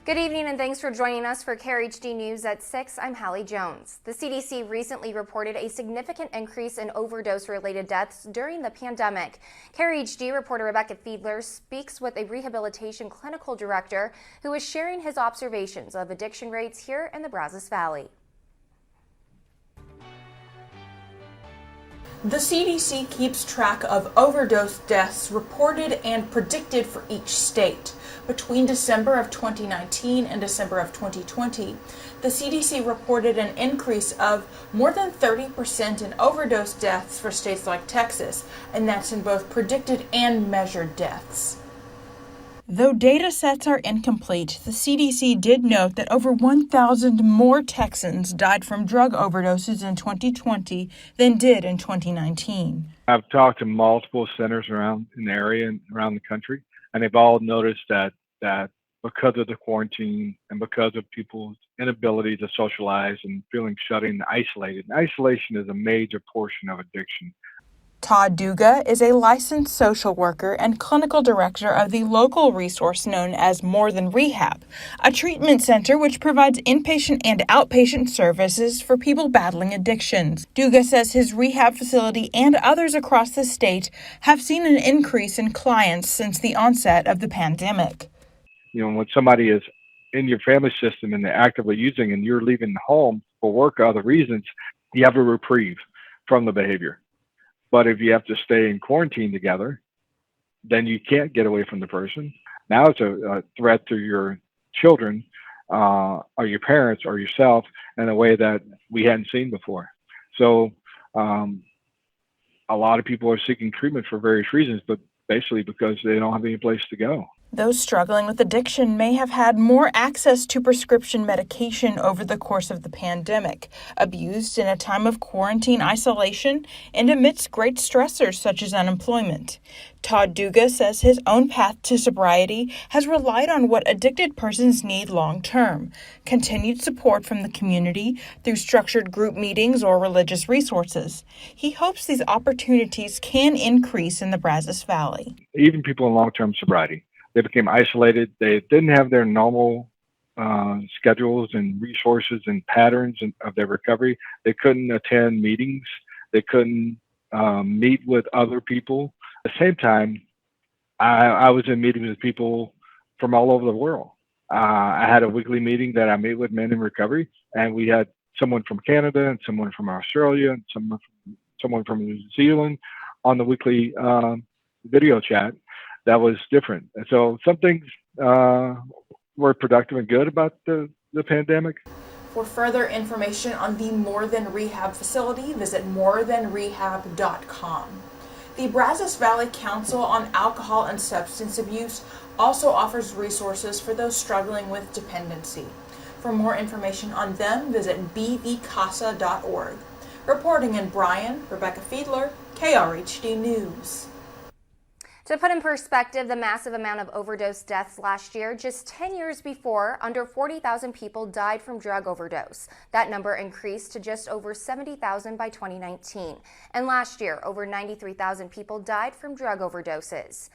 Good evening and thanks for joining us for Krhd News at 6. I'm Hallie Jones. The CDC recently reported a significant increase in overdose-related deaths during the pandemic. Krhd reporter Rebecca Fiedler speaks with a rehabilitation clinical director who is sharing his observations of addiction rates here in the Brazos Valley. The CDC keeps track of overdose deaths reported and predicted for each state. Between December of 2019 and December of 2020, the CDC reported an increase of more than 30% in overdose deaths for states like Texas, and that's in both predicted and measured deaths. Though data sets are incomplete, the CDC did note that over 1,000 more Texans died from drug overdoses in 2020 than did in 2019. I've talked to multiple centers around in the area and around the country, and they've all noticed that because of the quarantine and because of people's inability to socialize and feeling shut in, isolated. And isolation is a major portion of addiction. Krhd News is a licensed social worker and clinical director of the local resource known as More Than Rehab, a treatment center which provides inpatient and outpatient services for people battling addictions. News says his rehab facility and others across the state have seen an increase in clients since the onset of the pandemic. You know, when somebody is in your family system and they're actively using and you're leaving the home for work or other reasons, you have a reprieve from the behavior. But if you have to stay in quarantine together, then you can't get away from the person. Now it's a threat to your children or your parents or yourself in a way that we hadn't seen before. So a lot of people are seeking treatment for various reasons, but basically because they don't have any place to go. Those struggling with addiction may have had more access to prescription medication over the course of the pandemic, abused in a time of quarantine isolation and amidst great stressors such as unemployment. Krhd News says his own path to sobriety has relied on what addicted persons need long-term: continued support from the community through structured group meetings or religious resources. He hopes these opportunities can increase in the Brazos Valley. Even people in long-term sobriety, they became isolated. They didn't have their normal schedules and resources and patterns of their recovery. They couldn't attend meetings. They couldn't meet with other people. At the same time, I was in meetings with people from all over the world. I had a weekly meeting that I meet with men in recovery, and we had someone from Canada and someone from Australia and someone from New Zealand on the weekly video chat. That was different. And so some things were productive and good about the pandemic. For further information on the More Than Rehab facility, visit morethanrehab.com. The Brazos Valley Council on Alcohol and Substance Abuse also offers resources for those struggling with dependency. For more information on them, visit bvcasa.org. Reporting in Bryan, Rebecca Fiedler, Krhd News. To put in perspective the massive amount of overdose deaths last year, just 10 years before, under 40,000 people died from drug overdose. That number increased to just over 70,000 by 2019. And last year, over 93,000 people died from drug overdoses.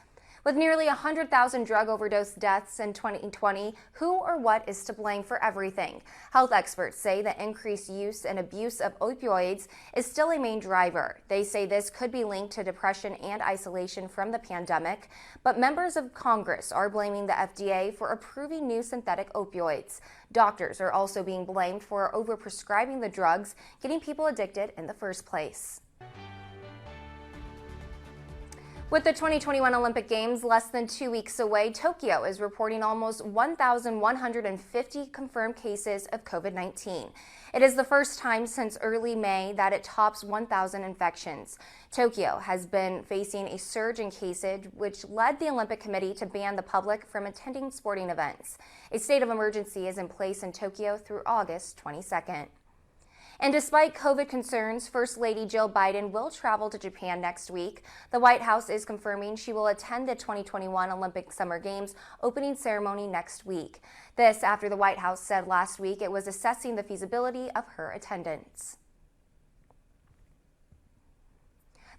With nearly 100,000 drug overdose deaths in 2020, who or what is to blame for everything? Health experts say the increased use and abuse of opioids is still a main driver. They say this could be linked to depression and isolation from the pandemic, but members of Congress are blaming the FDA for approving new synthetic opioids. Doctors are also being blamed for overprescribing the drugs, getting people addicted in the first place. With the 2021 Olympic Games less than 2 weeks away, Tokyo is reporting almost 1,150 confirmed cases of COVID-19. It is the first time since early May that it tops 1,000 infections. Tokyo has been facing a surge in cases, which led the Olympic Committee to ban the public from attending sporting events. A state of emergency is in place in Tokyo through August 22nd. And despite COVID concerns, First Lady Jill Biden will travel to Japan next week. The White House is confirming she will attend the 2021 Olympic Summer Games opening ceremony next week. This after the White House said last week it was assessing the feasibility of her attendance.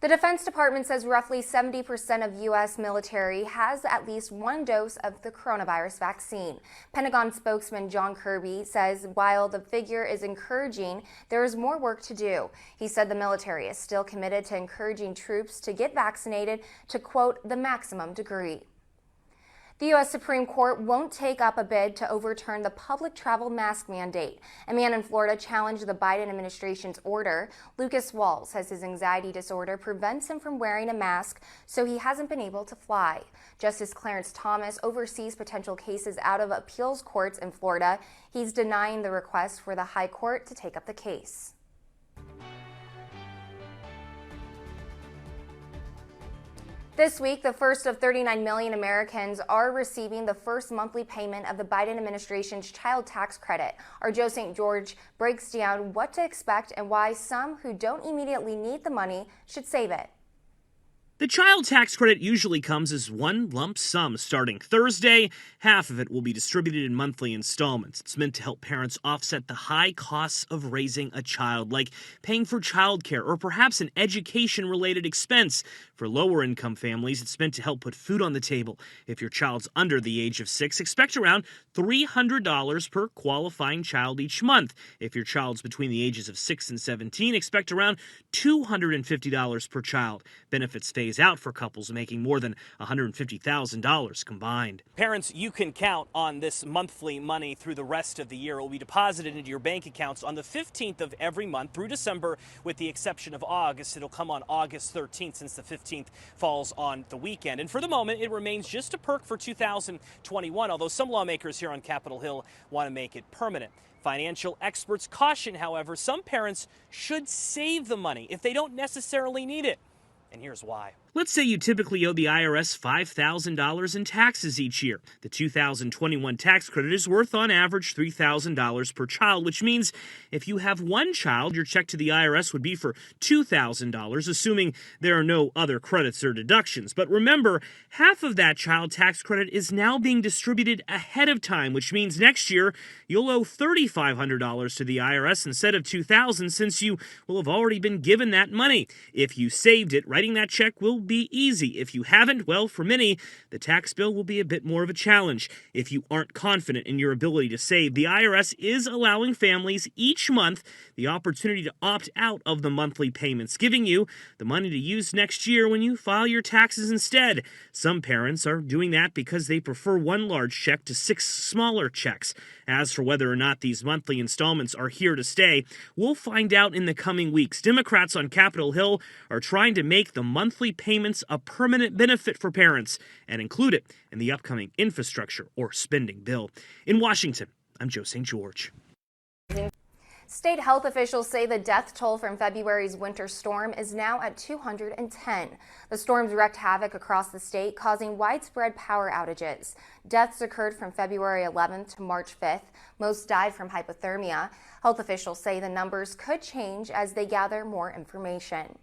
The Defense Department says roughly 70% of U.S. military has at least one dose of the coronavirus vaccine. Pentagon spokesman John Kirby says while the figure is encouraging, there is more work to do. He said the military is still committed to encouraging troops to get vaccinated to, quote, the maximum degree. The U.S. Supreme Court won't take up a bid to overturn the public travel mask mandate. A man in Florida challenged the Biden administration's order. Lucas Wall says his anxiety disorder prevents him from wearing a mask, so he hasn't been able to fly. Justice Clarence Thomas oversees potential cases out of appeals courts in Florida. He's denying the request for the High Court to take up the case. This week, the first of 39 million Americans are receiving the first monthly payment of the Biden administration's child tax credit. Our Joe St. George breaks down what to expect and why some who don't immediately need the money should save it. The child tax credit usually comes as one lump sum starting Thursday. Half of it will be distributed in monthly installments. It's meant to help parents offset the high costs of raising a child, like paying for childcare or perhaps an education-related expense. For lower-income families, it's meant to help put food on the table. If your child's under the age of 6, expect around $300 per qualifying child each month. If your child's between the ages of 6 and 17, expect around $250 per child. Benefits phase out for couples making more than $150,000 combined. Parents, you can count on this monthly money through the rest of the year. It will be deposited into your bank accounts on the 15th of every month through December, with the exception of August. It'll come on August 13th since the 15th falls on the weekend. And for the moment, it remains just a perk for 2021, although some lawmakers here on Capitol Hill want to make it permanent. Financial experts caution, however, some parents should save the money if they don't necessarily need it. And here's why. Let's say you typically owe the IRS $5,000 in taxes each year. The 2021 tax credit is worth on average $3,000 per child, which means if you have one child, your check to the IRS would be for $2,000, assuming there are no other credits or deductions. But remember, half of that child tax credit is now being distributed ahead of time, which means next year you'll owe $3,500 to the IRS instead of $2,000, since you will have already been given that money. If you saved it, writing that check will be easy. If you haven't, well, for many, the tax bill will be a bit more of a challenge. If you aren't confident in your ability to save, the IRS is allowing families each month the opportunity to opt out of the monthly payments, giving you the money to use next year when you file your taxes instead. Some parents are doing that because they prefer one large check to 6 smaller checks. As for whether or not these monthly installments are here to stay, we'll find out in the coming weeks. Democrats on Capitol Hill are trying to make the monthly payments a permanent benefit for parents and include it in the upcoming infrastructure or spending bill. In Washington, I'm Joe St. George. State health officials say the death toll from February's winter storm is now at 210. The storms wreaked havoc across the state, causing widespread power outages. Deaths occurred from February 11th to March 5th. Most died from hypothermia. Health officials say the numbers could change as they gather more information.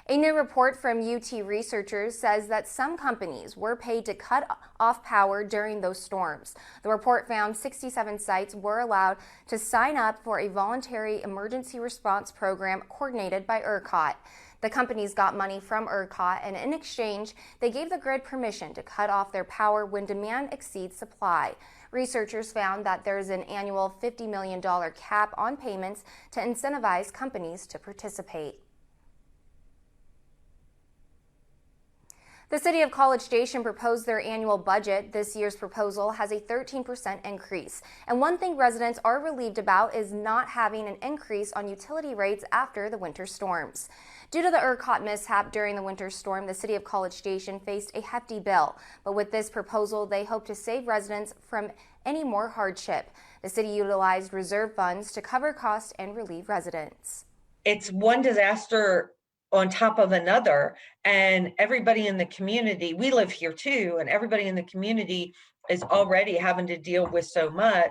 A new report from UT researchers says that some companies were paid to cut off power during those storms. The report found 67 sites were allowed to sign up for a voluntary emergency response program coordinated by ERCOT. The companies got money from ERCOT, and in exchange, they gave the grid permission to cut off their power when demand exceeds supply. Researchers found that there's an annual $50 million cap on payments to incentivize companies to participate. The City of College Station proposed their annual budget. This year's proposal has a 13% increase. And one thing residents are relieved about is not having an increase on utility rates after the winter storms. Due to the ERCOT mishap during the winter storm, the City of College Station faced a hefty bill. But with this proposal, they hope to save residents from any more hardship. The city utilized reserve funds to cover costs and relieve residents. It's one disaster on top of another, and everybody in the community, we live here too, and everybody in the community is already having to deal with so much.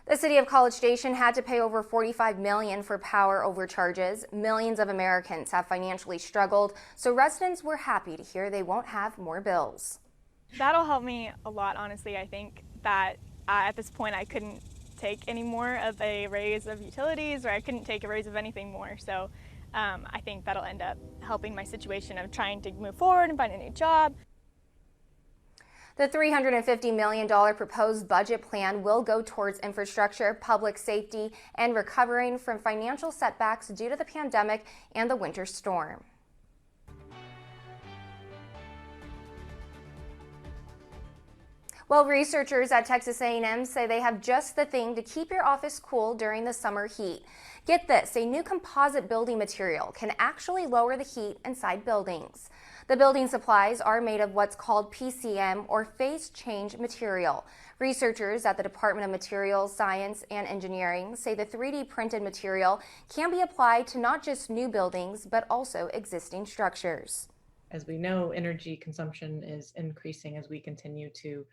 The City of College Station had to pay over $45 million for power overcharges. Millions of Americans have financially struggled, so residents were happy to hear they won't have more bills. That'll help me a lot, honestly. I think that at this point I couldn't take any more of a raise of utilities, or I couldn't take a raise of anything more. So I think that'll end up helping my situation of trying to move forward and find a new job. The $350 million proposed budget plan will go towards infrastructure, public safety, and recovering from financial setbacks due to the pandemic and the winter storm. Well, researchers at Texas A&M say they have just the thing to keep your office cool during the summer heat. Get this, a new composite building material can actually lower the heat inside buildings. The building supplies are made of what's called PCM, or phase change material. Researchers at the Department of Materials Science and Engineering say the 3D printed material can be applied to not just new buildings, but also existing structures. As we know, energy consumption is increasing as we continue to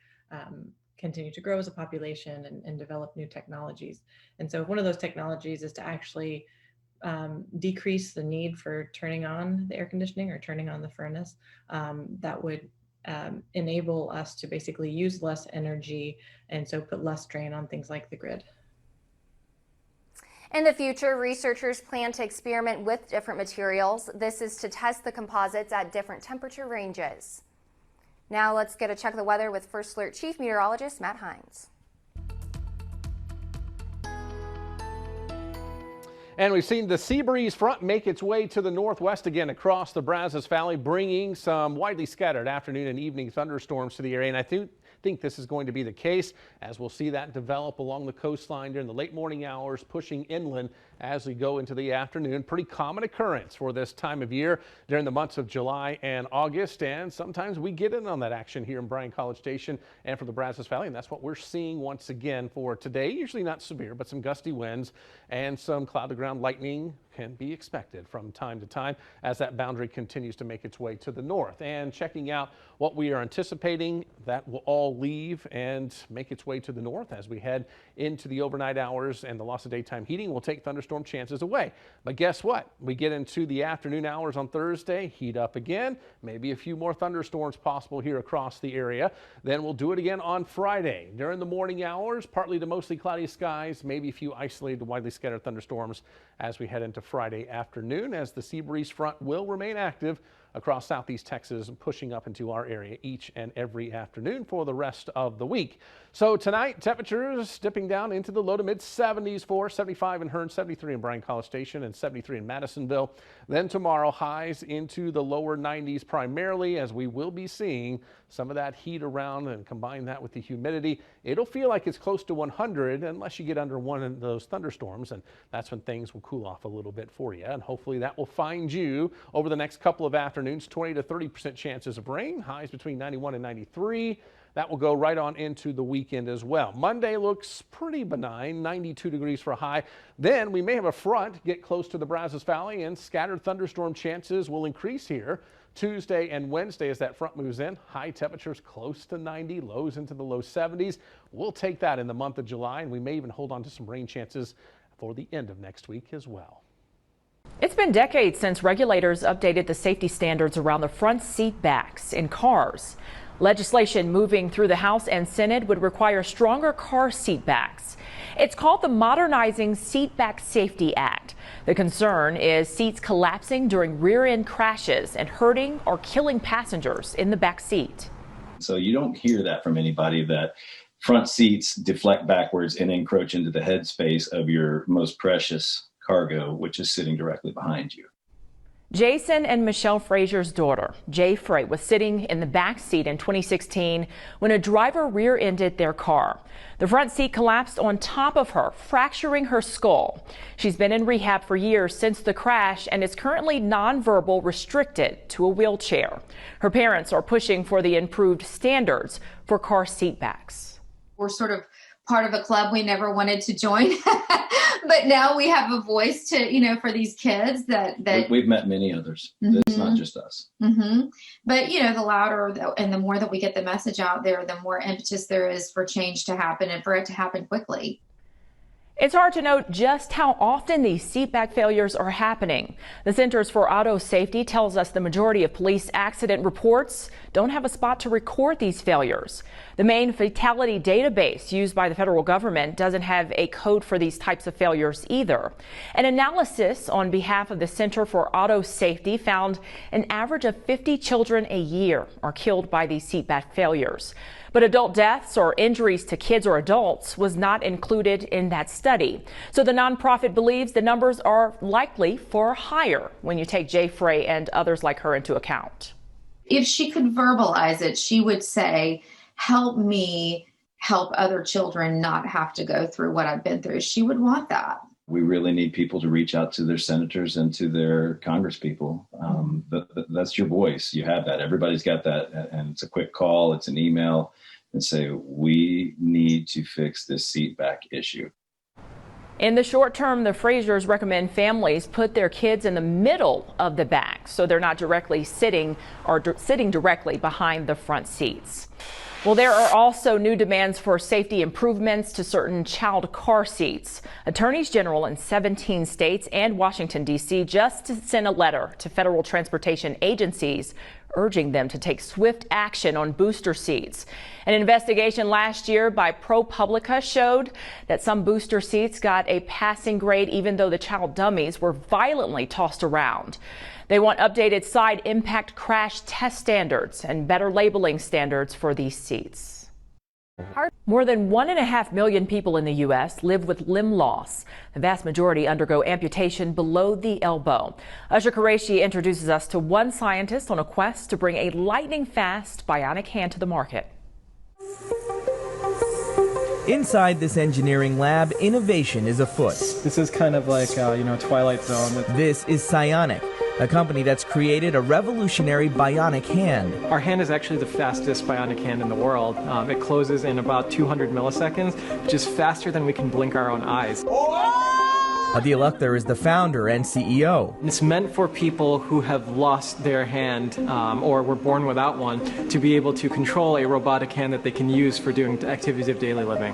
grow as a population and develop new technologies. And so one of those technologies is to actually decrease the need for turning on the air conditioning or turning on the furnace. That would enable us to basically use less energy and so put less strain on things like the grid. In the future, researchers plan to experiment with different materials. This is to test the composites at different temperature ranges. Now let's get a check of the weather with First Alert Chief Meteorologist Matt Hines. And we've seen the sea breeze front make its way to the northwest again across the Brazos Valley, bringing some widely scattered afternoon and evening thunderstorms to the area. And I think this is going to be the case as we'll see that develop along the coastline during the late morning hours, pushing inland as we go into the afternoon. Pretty common occurrence for this time of year during the months of July and August. And sometimes we get in on that action here in Bryan College Station and for the Brazos Valley. And that's what we're seeing once again for today. Usually not severe, but some gusty winds and some cloud to ground lightning can be expected from time to time as that boundary continues to make its way to the north. And checking out what we are anticipating, that will all leave and make its way to the north as we head into the overnight hours, and the loss of daytime heating will take thunderstorm chances away. But guess what? We get into the afternoon hours on Thursday, heat up again, maybe a few more thunderstorms possible here across the area. Then we'll do it again on Friday. During the morning hours, partly to mostly cloudy skies, maybe a few isolated widely scattered thunderstorms as we head into Friday afternoon, as the sea breeze front will remain active across southeast Texas, pushing up into our area each and every afternoon for the rest of the week. So tonight, temperatures dipping down into the low to mid 70s for 75 in Hearne, 73 in Bryan College Station, and 73 in Madisonville. Then tomorrow, highs into the lower 90s primarily, as we will be seeing some of that heat around, and combine that with the humidity. It'll feel like it's close to 100 unless you get under one of those thunderstorms, and that's when things will cool off a little bit for you. And hopefully that will find you over the next couple of afternoons. 20 to 30% chances of rain, highs between 91 and 93. That will go right on into the weekend as well. Monday looks pretty benign, 92 degrees for a high. Then we may have a front get close to the Brazos Valley, and scattered thunderstorm chances will increase here Tuesday and Wednesday as that front moves in. High temperatures close to 90, lows into the low 70s. We'll take that in the month of July, and we may even hold on to some rain chances for the end of next week as well. It's been decades since regulators updated the safety standards around the front seat backs in cars. Legislation moving through the House and Senate would require stronger car seat backs. It's called the Modernizing Seat Back Safety Act. The concern is seats collapsing during rear-end crashes and hurting or killing passengers in the back seat. So you don't hear that from anybody, that front seats deflect backwards and encroach into the headspace of your most precious cargo, which is sitting directly behind you. Jason and Michelle Frazier's daughter, Jay Frey, was sitting in the back seat in 2016 when a driver rear-ended their car. The front seat collapsed on top of her, fracturing her skull. She's been in rehab for years since the crash and is currently nonverbal, restricted to a wheelchair. Her parents are pushing for the improved standards for car seat backs. We're sort of part of a club we never wanted to join. But now we have a voice to, for these kids that we've met many others. Mm-hmm. It's not just us. Mm-hmm. But, the louder and the more that we get the message out there, the more impetus there is for change to happen and for it to happen quickly. It's hard to note just how often these seatback failures are happening. The Centers for Auto Safety tells us the majority of police accident reports don't have a spot to record these failures. The main fatality database used by the federal government doesn't have a code for these types of failures either. An analysis on behalf of the Center for Auto Safety found an average of 50 children a year are killed by these seatback failures. But adult deaths or injuries to kids or adults was not included in that study. So the nonprofit believes the numbers are likely far higher when you take Jay Frey and others like her into account. If she could verbalize it, she would say, help me help other children not have to go through what I've been through. She would want that. We really need people to reach out to their senators and to their congresspeople. That's your voice. You have that. Everybody's got that. And it's a quick call. It's an email. And say, we need to fix this seatback issue. In the short term, the Frasers recommend families put their kids in the middle of the back so they're not directly sitting directly behind the front seats. Well, there are also new demands for safety improvements to certain child car seats. Attorneys general in 17 states and Washington, D.C. just sent a letter to federal transportation agencies urging them to take swift action on booster seats. An investigation last year by ProPublica showed that some booster seats got a passing grade even though the child dummies were violently tossed around. They want updated side impact crash test standards and better labeling standards for these seats. More than 1.5 million people in the U.S. live with limb loss. The vast majority undergo amputation below the elbow. Usher Qureshi introduces us to one scientist on a quest to bring a lightning-fast bionic hand to the market. Inside this engineering lab, innovation is afoot. This is kind of like, Twilight Zone. This is Psionic, a company that's created a revolutionary bionic hand. Our hand is actually the fastest bionic hand in the world. It closes in about 200 milliseconds, which is faster than we can blink our own eyes. Adil Akhtar is the founder and CEO. It's meant for people who have lost their hand or were born without one to be able to control a robotic hand that they can use for doing activities of daily living.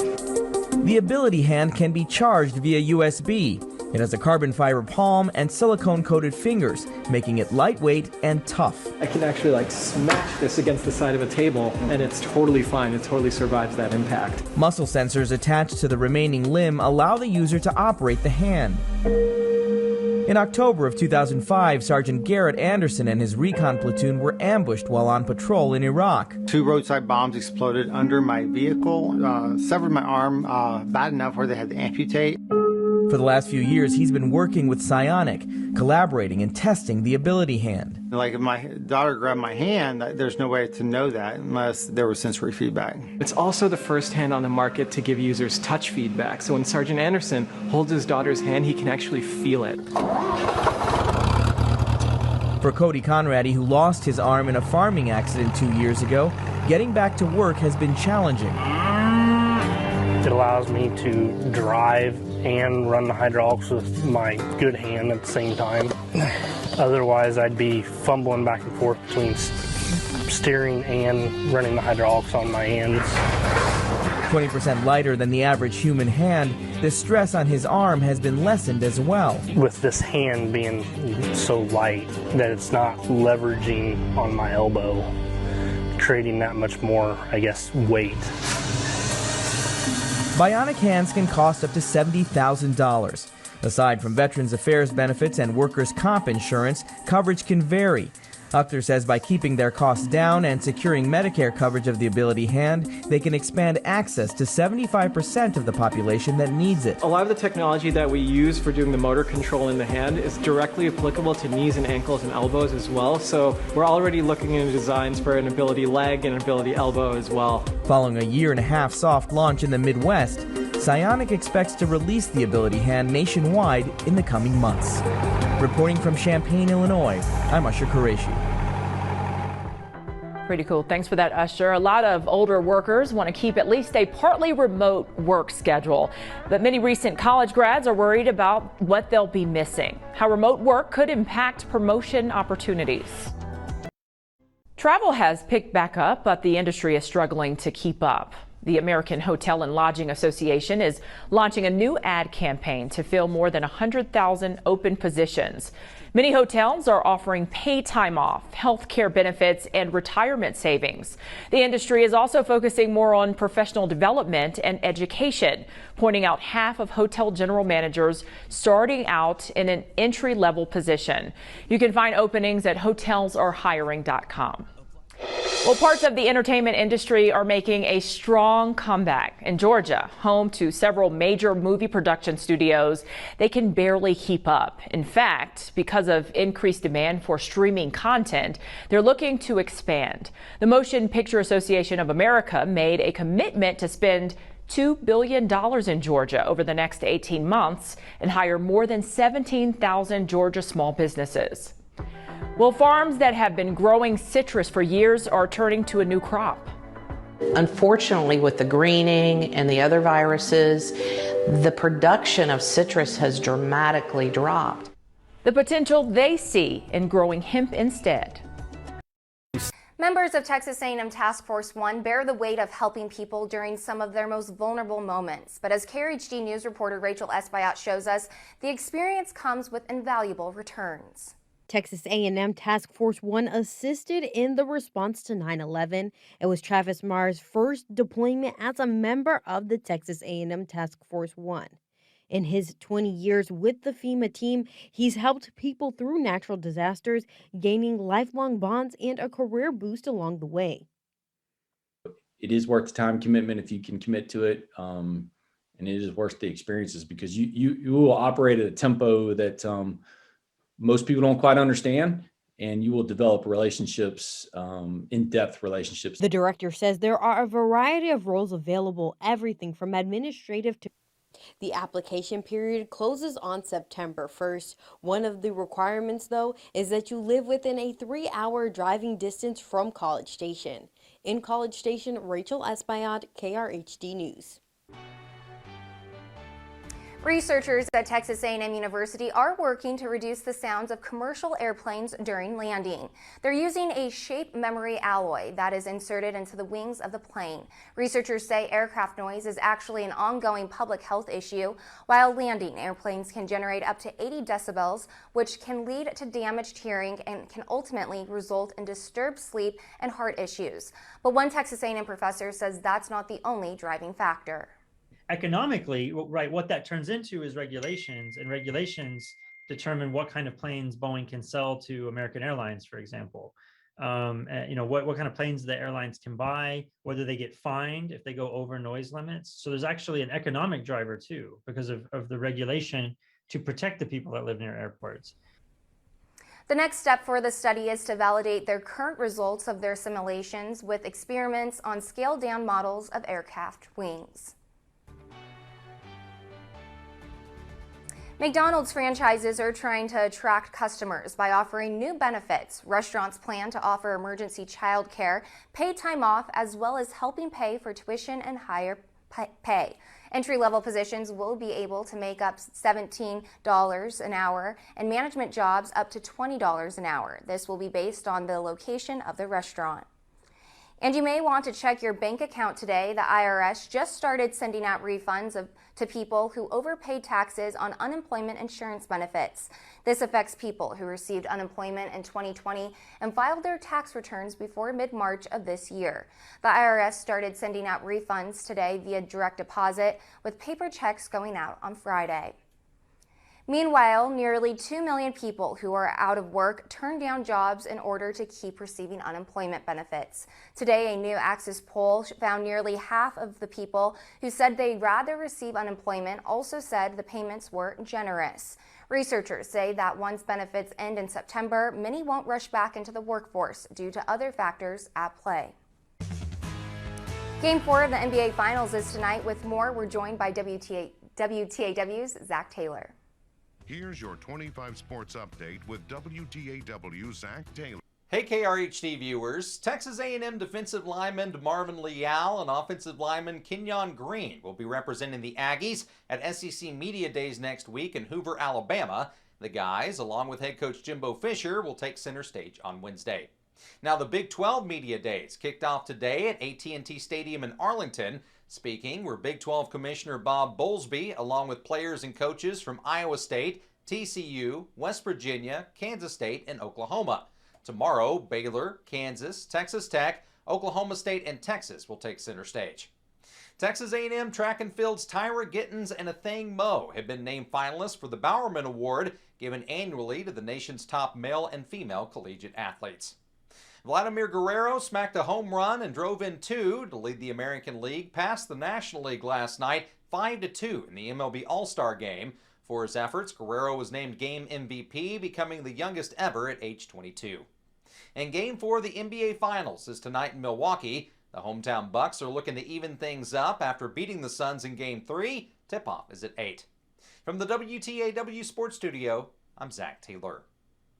The Ability Hand can be charged via USB. It has a carbon fiber palm and silicone-coated fingers, making it lightweight and tough. I can actually smash this against the side of a table and it's totally fine. It totally survives that impact. Muscle sensors attached to the remaining limb allow the user to operate the hand. In October of 2005, Sergeant Krhd Anderson and his recon platoon were ambushed while on patrol in Iraq. 2 roadside bombs exploded under my vehicle, severed my arm bad enough where they had to amputate. For the last few years, he's been working with Psionic, collaborating and testing the Ability Hand. Like if my daughter grabbed my hand, there's no way to know that unless there was sensory feedback. It's also the first hand on the market to give users touch feedback. So when Sergeant Anderson holds his daughter's hand, he can actually feel it. For Cody Conradi, who lost his arm in a farming accident 2 years ago, getting back to work has been challenging. It allows me to drive and run the hydraulics with my good hand at the same time. Otherwise, I'd be fumbling back and forth between steering and running the hydraulics on my hands. 20% lighter than the average human hand, the stress on his arm has been lessened as well. With this hand being so light that it's not leveraging on my elbow, creating that much more, weight. Bionic hands can cost up to $70,000. Aside from Veterans Affairs benefits and workers' comp insurance, coverage can vary. Akhtar says by keeping their costs down and securing Medicare coverage of the Ability Hand, they can expand access to 75% of the population that needs it. A lot of the technology that we use for doing the motor control in the hand is directly applicable to knees and ankles and elbows as well. So we're already looking into designs for an Ability leg and an Ability elbow as well. Following a 1.5-year soft launch in the Midwest, Psionic expects to release the Ability Hand nationwide in the coming months. Reporting from Champaign, Illinois, I'm Usher Qureshi. Pretty cool. Thanks for that, Usher. A lot of older workers want to keep at least a partly remote work schedule, but many recent college grads are worried about what they'll be missing, how remote work could impact promotion opportunities. Travel has picked back up, but the industry is struggling to keep up. The American Hotel and Lodging Association is launching a new ad campaign to fill more than 100,000 open positions. Many hotels are offering paid time off, health care benefits, and retirement savings. The industry is also focusing more on professional development and education, pointing out half of hotel general managers starting out in an entry-level position. You can find openings at hotelsarehiring.com. Well, parts of the entertainment industry are making a strong comeback. In Georgia, home to several major movie production studios, they can barely keep up. In fact, because of increased demand for streaming content, they're looking to expand. The Motion Picture Association of America made a commitment to spend $2 billion in Georgia over the next 18 months and hire more than 17,000 Georgia small businesses. Well, farms that have been growing citrus for years are turning to a new crop. Unfortunately, with the greening and the other viruses, the production of citrus has dramatically dropped. The potential they see in growing hemp instead. Members of Texas A&M Task Force 1 bear the weight of helping people during some of their most vulnerable moments. But as Krhd News reporter Rachel Espaillat shows us, the experience comes with invaluable returns. Texas A&M Task Force 1 assisted in the response to 9/11. It was Travis Maher's first deployment as a member of the Texas A&M Task Force 1. In his 20 years with the FEMA team, he's helped people through natural disasters, gaining lifelong bonds and a career boost along the way. It is worth the time commitment if you can commit to it, and it is worth the experiences because you will operate at a tempo that most people don't quite understand, and you will develop relationships, in-depth relationships. The director says there are a variety of roles available, everything from administrative to... The application period closes on September 1st. One of the requirements, though, is that you live within a 3-hour driving distance from College Station. In College Station, Rachel Espaillat, KRHD News. Researchers at Texas A&M University are working to reduce the sounds of commercial airplanes during landing. They're using a shape memory alloy that is inserted into the wings of the plane. Researchers say aircraft noise is actually an ongoing public health issue. While landing, airplanes can generate up to 80 decibels, which can lead to damaged hearing and can ultimately result in disturbed sleep and heart issues. But one Texas A&M professor says that's not the only driving factor. Economically, right, what that turns into is regulations, and regulations determine what kind of planes Boeing can sell to American Airlines, for example. What kind of planes the airlines can buy, whether they get fined if they go over noise limits. So there's actually an economic driver too, because of the regulation to protect the people that live near airports. The next step for the study is to validate their current results of their simulations with experiments on scaled-down models of aircraft wings. McDonald's franchises are trying to attract customers by offering new benefits. Restaurants plan to offer emergency child care, paid time off, as well as helping pay for tuition and higher pay. Entry-level positions will be able to make up $17 an hour, and management jobs up to $20 an hour. This will be based on the location of the restaurant. And you may want to check your bank account today. The IRS just started sending out refunds to people who overpaid taxes on unemployment insurance benefits. This affects people who received unemployment in 2020 and filed their tax returns before mid-March of this year. The IRS started sending out refunds today via direct deposit, with paper checks going out on Friday. Meanwhile, nearly 2 million people who are out of work turn down jobs in order to keep receiving unemployment benefits. Today, a new Axis poll found nearly half of the people who said they'd rather receive unemployment also said the payments were generous. Researchers say that once benefits end in September, many won't rush back into the workforce due to other factors at play. Game 4 of the NBA Finals is tonight. With more, we're joined by WTAW's Zach Taylor. Here's your 25 Sports Update with WTAW's Zach Taylor. Hey KRHD viewers, Texas A&M defensive lineman Marvin Leal and offensive lineman Kenyon Green will be representing the Aggies at SEC Media Days next week in Hoover, Alabama. The guys, along with head coach Jimbo Fisher, will take center stage on Wednesday. Now, the Big 12 Media Days kicked off today at AT&T Stadium in Arlington. Speaking were Big 12 Commissioner Bob Bowlesby, along with players and coaches from Iowa State, TCU, West Virginia, Kansas State, and Oklahoma. Tomorrow, Baylor, Kansas, Texas Tech, Oklahoma State, and Texas will take center stage. Texas A&M track and field's Tyra Gittens and Athang Moe have been named finalists for the Bowerman Award, given annually to the nation's top male and female collegiate athletes. Vladimir Guerrero smacked a home run and drove in two to lead the American League past the National League last night, 5-2 in the MLB All-Star Game. For his efforts, Guerrero was named Game MVP, becoming the youngest ever at age 22. And Game 4 of the NBA Finals is tonight in Milwaukee. The hometown Bucks are looking to even things up after beating the Suns in Game 3. Tip-off is at 8. From the WTAW Sports Studio, I'm Zach Taylor.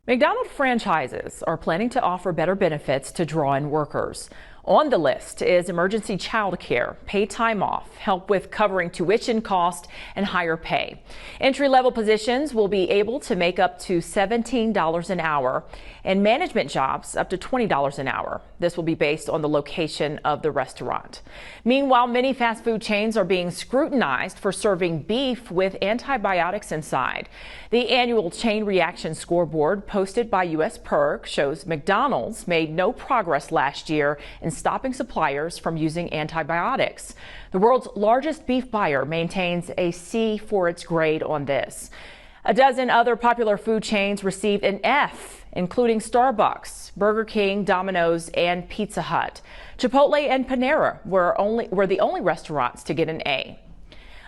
McDonald's franchises are planning to offer better benefits to draw in workers. On the list is emergency child care, paid time off, help with covering tuition cost, and higher pay. Entry-level positions will be able to make up to $17 an hour, and management jobs up to $20 an hour. This will be based on the location of the restaurant. Meanwhile, many fast food chains are being scrutinized for serving beef with antibiotics inside. The annual chain reaction scoreboard posted by U.S. PERG shows McDonald's made no progress last year in stopping suppliers from using antibiotics. The world's largest beef buyer maintains a C for its grade on this. A dozen other popular food chains received an F, including Starbucks, Burger King, Domino's, and Pizza Hut. Chipotle and Panera were the only restaurants to get an A.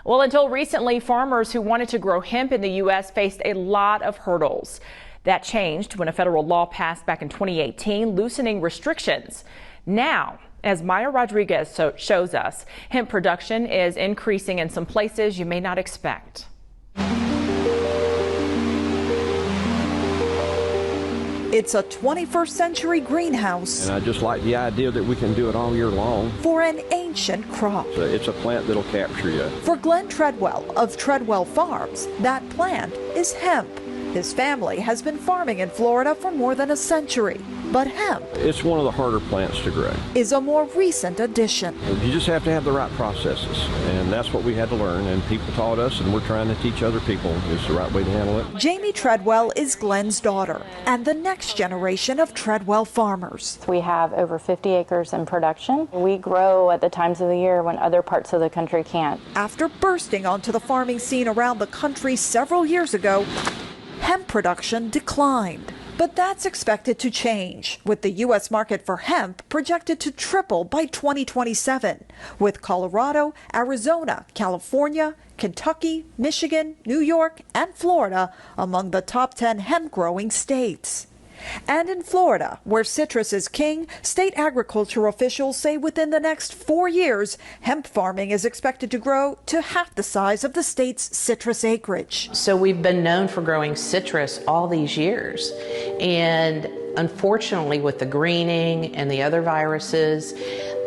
Well, until recently, farmers who wanted to grow hemp in the U.S. faced a lot of hurdles. That changed when a federal law passed back in 2018, loosening restrictions. Now, as Maya Rodriguez shows us, hemp production is increasing in some places you may not expect. It's a 21st century greenhouse. And I just like the idea that we can do it all year long. For an ancient crop. So it's a plant that'll capture you. For Glenn Treadwell of Treadwell Farms, that plant is hemp. His family has been farming in Florida for more than a century. But hemp, it's one of the harder plants to grow, is a more recent addition. You just have to have the right processes, and that's what we had to learn, and people taught us, and we're trying to teach other people is the right way to handle it. Jamie Treadwell is Glenn's daughter and the next generation of Treadwell farmers. We have over 50 acres in production. We grow at the times of the year when other parts of the country can't. After bursting onto the farming scene around the country several years ago, hemp production declined. But that's expected to change, with the U.S. market for hemp projected to triple by 2027, with Colorado, Arizona, California, Kentucky, Michigan, New York, and Florida among the top 10 hemp-growing states. And in Florida, where citrus is king, state agriculture officials say within the next 4 years, hemp farming is expected to grow to half the size of the state's citrus acreage. So we've been known for growing citrus all these years. And unfortunately, with the greening and the other viruses,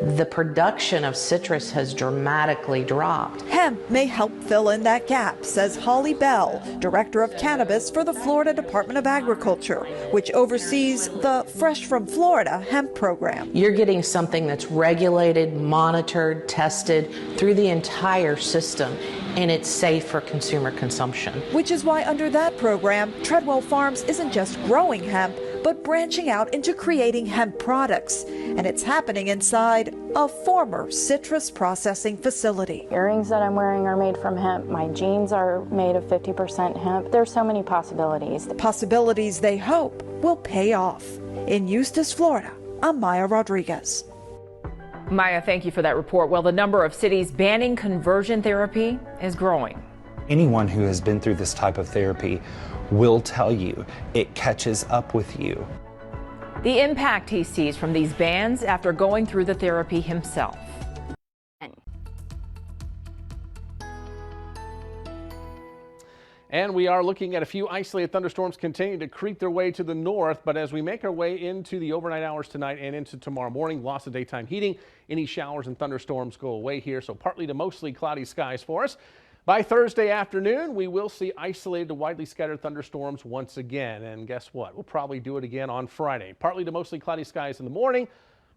the production of citrus has dramatically dropped. Hemp may help fill in that gap, says Holly Bell, Director of Cannabis for the Florida Department of Agriculture, which oversees the Fresh from Florida hemp program. You're getting something that's regulated, monitored, tested through the entire system, and it's safe for consumer consumption. Which is why under that program, Treadwell Farms isn't just growing hemp, but branching out into creating hemp products. And it's happening inside a former citrus processing facility. Earrings that I'm wearing are made from hemp. My jeans are made of 50% hemp. There's so many possibilities. Possibilities they hope will pay off. In Eustis, Florida, I'm Maya Rodriguez. Maya, thank you for that report. Well, the number of cities banning conversion therapy is growing. Anyone who has been through this type of therapy will tell you it catches up with you. The impact he sees from these bans after going through the therapy himself. And we are looking at a few isolated thunderstorms continuing to creep their way to the north. But as we make our way into the overnight hours tonight and into tomorrow morning, loss of daytime heating, any showers and thunderstorms go away here. So partly to mostly cloudy skies for us. By Thursday afternoon, we will see isolated to widely scattered thunderstorms once again. And guess what? We'll probably do it again on Friday. Partly to mostly cloudy skies in the morning.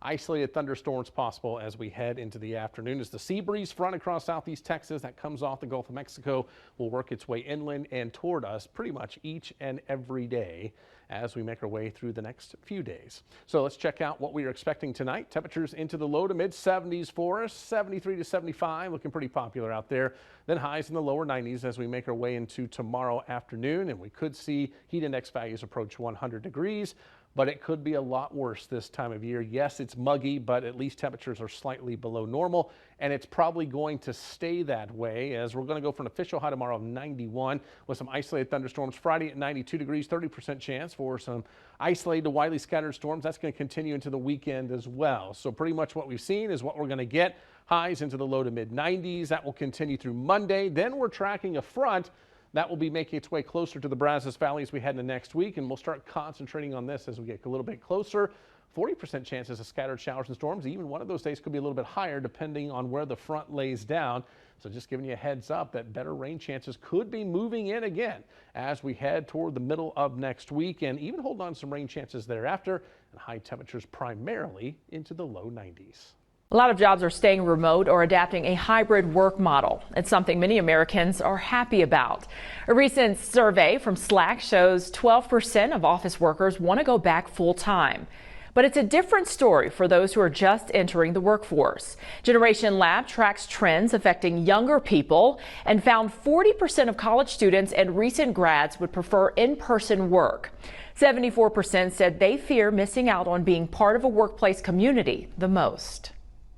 Isolated thunderstorms possible as we head into the afternoon as the sea breeze front across southeast Texas that comes off the Gulf of Mexico will work its way inland and toward us pretty much each and every day as we make our way through the next few days. So let's check out what we are expecting tonight. Temperatures into the low to mid 70s for us, 73 to 75, looking pretty popular out there. Then highs in the lower 90s as we make our way into tomorrow afternoon, and we could see heat index values approach 100 degrees. But it could be a lot worse this time of year. Yes, it's muggy, but at least temperatures are slightly below normal, and it's probably going to stay that way as we're going to go for an official high tomorrow of 91 with some isolated thunderstorms. Friday at 92 degrees, 30% chance for some isolated to widely scattered storms. That's going to continue into the weekend as well. So pretty much what we've seen is what we're going to get. Highs into the low to mid 90s. That will continue through Monday. Then we're tracking a front that will be making its way closer to the Brazos Valley as we head into next week, and we'll start concentrating on this as we get a little bit closer. 40% chances of scattered showers and storms. Even one of those days could be a little bit higher depending on where the front lays down. So just giving you a heads up that better rain chances could be moving in again as we head toward the middle of next week, and even hold on to some rain chances thereafter, and high temperatures primarily into the low 90s. A lot of jobs are staying remote or adapting a hybrid work model. It's something many Americans are happy about. A recent survey from Slack shows 12% of office workers want to go back full time. But it's a different story for those who are just entering the workforce. Generation Lab tracks trends affecting younger people and found 40% of college students and recent grads would prefer in-person work. 74% said they fear missing out on being part of a workplace community the most.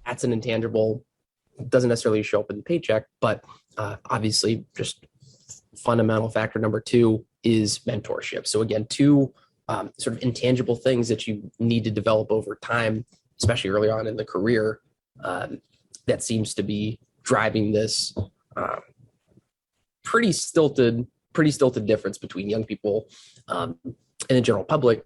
That's an intangible, doesn't necessarily show up in the paycheck, but obviously just fundamental factor number two is mentorship. So again, two sort of intangible things that you need to develop over time, especially early on in the career, that seems to be driving this pretty stilted difference between young people and the general public.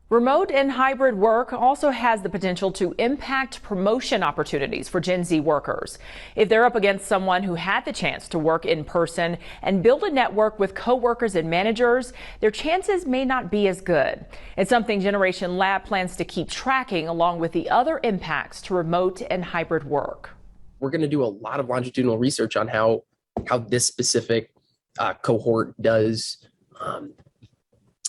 Remote and hybrid work also has the potential to impact promotion opportunities for Gen Z workers. If they're up against someone who had the chance to work in person and build a network with coworkers and managers, their chances may not be as good. It's something Generation Lab plans to keep tracking along with the other impacts to remote and hybrid work. We're going to do a lot of longitudinal research on how this specific cohort does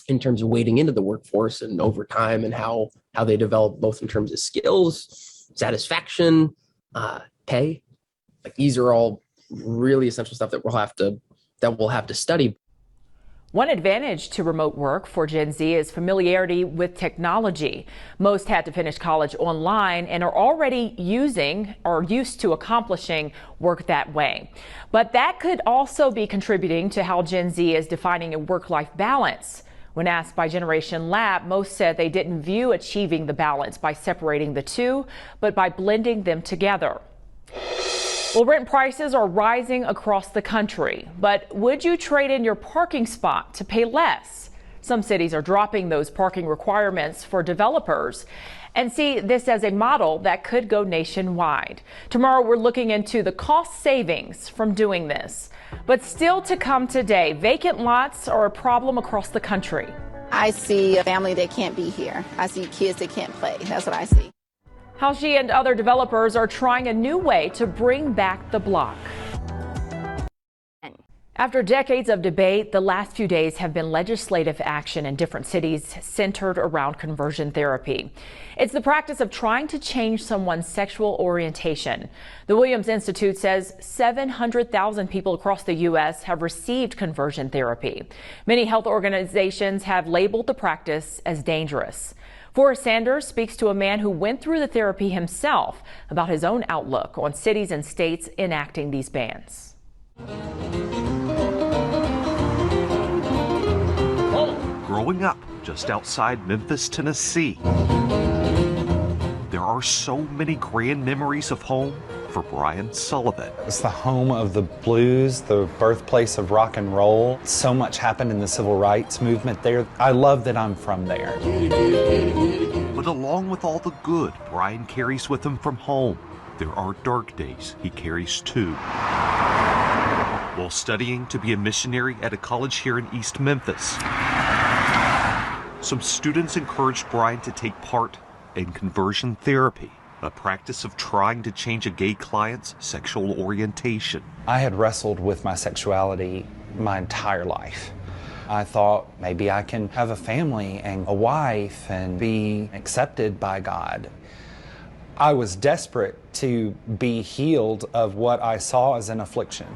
in terms of wading into the workforce and over time, and how they develop both in terms of skills, satisfaction, pay. Like these are all really essential stuff that we'll have to study. One advantage to remote work for Gen Z is familiarity with technology. Most had to finish college online and are already using or used to accomplishing work that way. But that could also be contributing to how Gen Z is defining a work-life balance. When asked by Generation Lab, most said they didn't view achieving the balance by separating the two, but by blending them together. Well, rent prices are rising across the country, but would you trade in your parking spot to pay less? Some cities are dropping those parking requirements for developers and see this as a model that could go nationwide. Tomorrow, we're looking into the cost savings from doing this. But still to come today, vacant lots are a problem across the country. I see a family that can't be here. I see kids that can't play. That's what I see. How she and other developers are trying a new way to bring back the block. After decades of debate, the last few days have been legislative action in different cities centered around conversion therapy. It's the practice of trying to change someone's sexual orientation. The Williams Institute says 700,000 people across the U.S. have received conversion therapy. Many health organizations have labeled the practice as dangerous. Forrest Sanders speaks to a man who went through the therapy himself about his own outlook on cities and states enacting these bans. Growing up just outside Memphis, Tennessee, there are so many grand memories of home for Brian Sullivan. It's the home of the blues, the birthplace of rock and roll. So much happened in the civil rights movement there. I love that I'm from there. But along with all the good Brian carries with him from home, there are dark days he carries too. while studying to be a missionary at a college here in East Memphis. Some students encouraged Brian to take part in conversion therapy, a practice of trying to change a gay client's sexual orientation. I had wrestled with my sexuality my entire life. I thought maybe I can have a family and a wife and be accepted by God. I was desperate to be healed of what I saw as an affliction.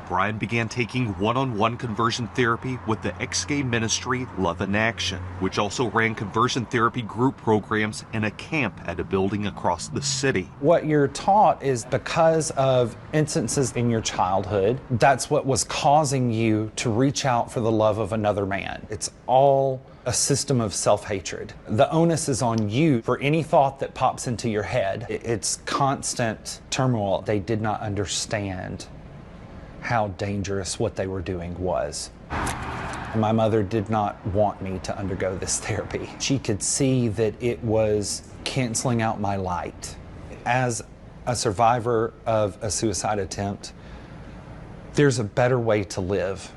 Brian began taking one-on-one conversion therapy with the ex-gay ministry Love in Action, which also ran conversion therapy group programs in a camp at a building across the city. What you're taught is because of instances in your childhood, that's what was causing you to reach out for the love of another man. It's all a system of self-hatred. The onus is on you for any thought that pops into your head. It's constant turmoil. They did not understand how dangerous what they were doing was. My mother did not want me to undergo this therapy. She could see that it was canceling out my light. As a survivor of a suicide attempt, there's a better way to live.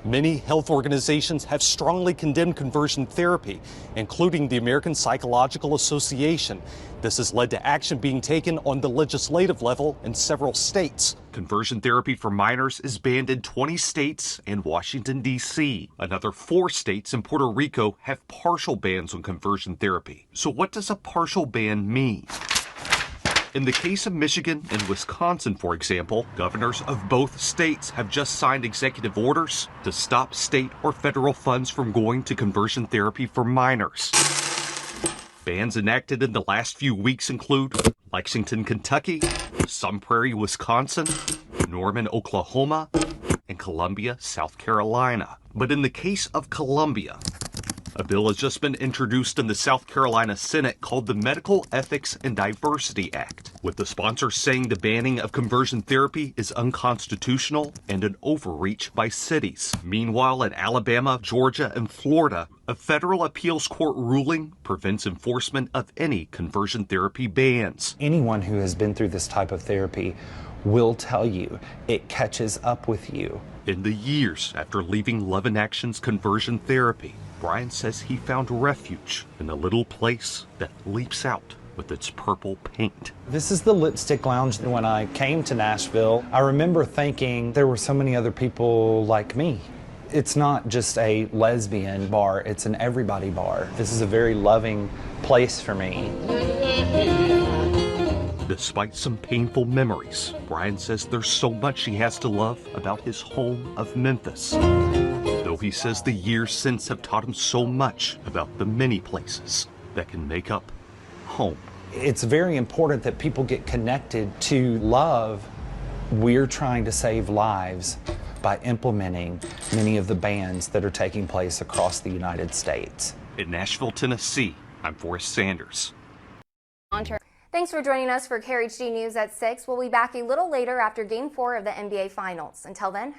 Many health organizations have strongly condemned conversion therapy, including the American Psychological Association. This has led to action being taken on the legislative level in several states. Conversion therapy for minors is banned in 20 states and Washington, D.C. Another 4 states and Puerto Rico have partial bans on conversion therapy. So what does a partial ban mean? In the case of Michigan and Wisconsin, for example, governors of both states have just signed executive orders to stop state or federal funds from going to conversion therapy for minors. Bans enacted in the last few weeks include Lexington, Kentucky, Sun Prairie, Wisconsin, Norman, Oklahoma, and Columbia, South Carolina. But in the case of Columbia, a bill has just been introduced in the South Carolina Senate called the Medical Ethics and Diversity Act, with the sponsors saying the banning of conversion therapy is unconstitutional and an overreach by cities. Meanwhile, in Alabama, Georgia, and Florida, a federal appeals court ruling prevents enforcement of any conversion therapy bans. Anyone who has been through this type of therapy will tell you it catches up with you. In the years after leaving Love in Action's conversion therapy, Brian says he found refuge in a little place that leaps out with its purple paint. This is the Lipstick Lounge. When I came to Nashville, I remember thinking there were so many other people like me. It's not just a lesbian bar, it's an everybody bar. This is a very loving place for me. Despite some painful memories, Brian says there's so much he has to love about his home of Memphis. Though he says the years since have taught him so much about the many places that can make up home. It's very important that people get connected to love. We're trying to save lives by implementing many of the bans that are taking place across the United States. In Nashville, Tennessee, I'm Forrest Sanders. Thanks for joining us for Krhd News at 6. We'll be back a little later after Game 4 of the NBA Finals. Until then,